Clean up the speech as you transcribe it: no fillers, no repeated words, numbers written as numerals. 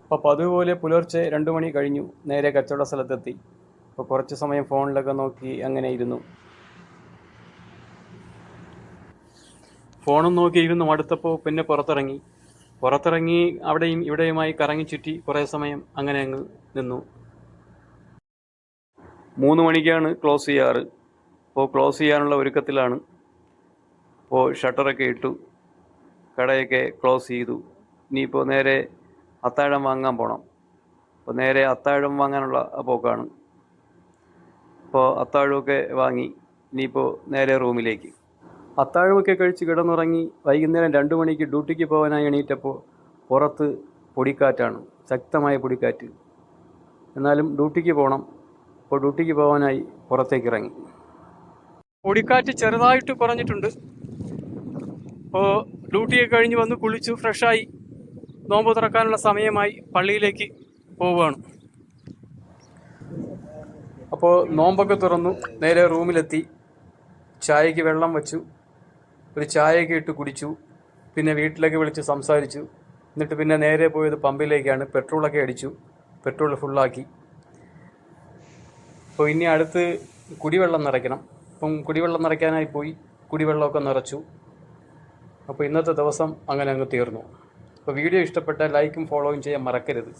അപ്പോൾ പതിവുപോലെ പുലർച്ചെ 2 മണി കഴിഞ്ഞു. നേരെ കച്ചവട സ്ഥലത്തെത്തി. അപ്പോൾ കുറച്ച് സമയം ഫോണിലൊക്കെ നോക്കി അങ്ങനെ ഇരുന്നു. ഫോണും നോക്കി ഇരുന്ന് മടുത്തപ്പോൾ പിന്നെ പുറത്തിറങ്ങി അവിടെയും ഇവിടെയുമായി കറങ്ങി ചുറ്റി കുറേ സമയം അങ്ങനെ അങ്ങ് നിന്നു. 3 മണിക്കാണ് ക്ലോസ് ചെയ്യാറ്. അപ്പോൾ ക്ലോസ് ചെയ്യാനുള്ള ഒരുക്കത്തിലാണ്. അപ്പോൾ ഷട്ടറൊക്കെ ഇട്ടു, കടയൊക്കെ ക്ലോസ് ചെയ്തു. ഇനിയിപ്പോൾ നേരെ അത്താഴം വാങ്ങാൻ പോകണം. അപ്പോൾ നേരെ അത്താഴം വാങ്ങാനുള്ള പോക്കാണ്. അപ്പോൾ അത്താഴമൊക്കെ വാങ്ങി ഇനിയിപ്പോൾ നേരെ റൂമിലേക്ക്. അത്താഴമൊക്കെ കഴിച്ച് കിടന്നുറങ്ങി. വൈകുന്നേരം 2 മണിക്ക് ഡ്യൂട്ടിക്ക് പോകാനായി എണീറ്റപ്പോൾ പുറത്ത് പൊടിക്കാറ്റാണ്, ശക്തമായ പൊടിക്കാറ്റ്. എന്നാലും ഡ്യൂട്ടിക്ക് പോകണം. അപ്പോൾ ഡ്യൂട്ടിക്ക് പോകാനായി പുറത്തേക്ക് ഇറങ്ങി. പൊടിക്കാറ്റ് ചെറുതായിട്ട് കുറഞ്ഞിട്ടുണ്ട്. അപ്പോൾ ഡ്യൂട്ടിയൊക്കെ കഴിഞ്ഞ് വന്ന് കുളിച്ചു ഫ്രഷായി നോമ്പ് തുറക്കാനുള്ള സമയമായി പള്ളിയിലേക്ക് പോവുകയാണ്. അപ്പോൾ നോമ്പൊക്കെ തുറന്നു, നേരെ റൂമിലെത്തി. ചായക്ക് വെള്ളം വച്ചു, ഒരു ചായയൊക്കെ ഇട്ട് കുടിച്ചു. പിന്നെ വീട്ടിലേക്ക് വിളിച്ച് സംസാരിച്ചു. എന്നിട്ട് പിന്നെ നേരെ പോയത് പമ്പിലേക്കാണ്. പെട്രോളൊക്കെ അടിച്ചു, പെട്രോൾ ഫുള്ളാക്കി. അപ്പോൾ ഇനി അടുത്ത് കുടിവെള്ളം നിറയ്ക്കണം. അപ്പം കുടിവെള്ളം നിറയ്ക്കാനായി പോയി, കുടിവെള്ളമൊക്കെ നിറച്ചു. അപ്പോൾ ഇന്നത്തെ ദിവസം അങ്ങനെ അങ്ങ് തീർന്നു. അപ്പോൾ വീഡിയോ ഇഷ്ടപ്പെട്ടാൽ ലൈക്കും ഫോളോയും ചെയ്യാൻ മറക്കരുത്.